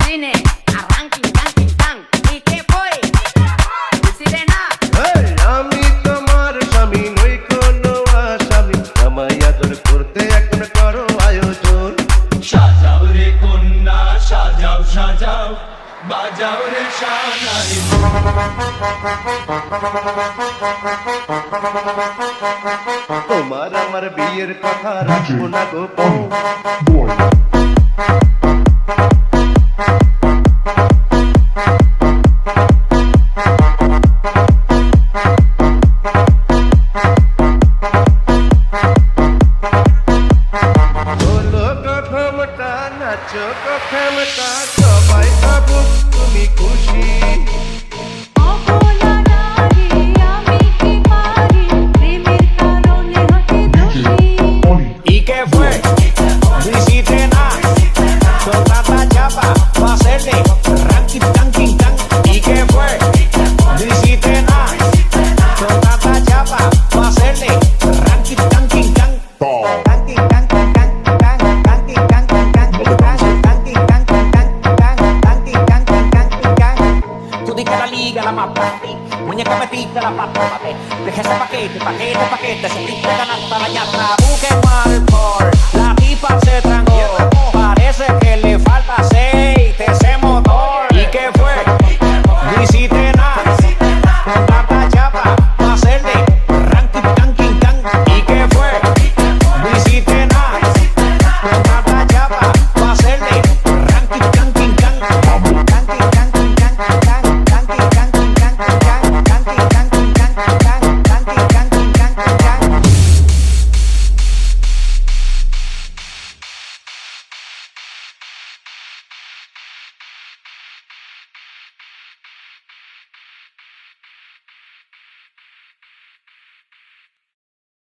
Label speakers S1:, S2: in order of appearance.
S1: cine, arranquen, tanquen, tan. ¿Y qué fue? Sirena.
S2: এই, আমি তোমার স্বামী নই কোনো আসামি, আমায় আদর করতে এখন করো আয়োজন।
S3: সাজাও রে কন্যা সাজাও সাজাও বাজাও রে শানাই
S2: তোমার আমার বিয়ের কথা রাখবো না গোপন। বলো কথামটা নাচো কথামটা সবাই ভাবুক তুমি খুশি।
S4: অবলা নারী আমি কি পারি প্রেমের কারণে হতে দোষী
S5: ¿Y qué fue? No hiciste nada. Con tanta chapa pa' hacerle ranking, tanking, tan. ¿Y qué fue? No hiciste nada. Con tanta chapa pa' hacerle ranking, tanking, tan. Tanking, tanking, tan, tan, tanking, tanking, tan, tanking, tanking, tan, tan, tanking, tanking, tanking, tan. Tú di que la liga la mata. Muñeca metiste la pata, mate. Deja ese paquete, paquete, paquete. Sentiste ganar para allá atrás. Busquen mal por la tipa se trangó. Parece que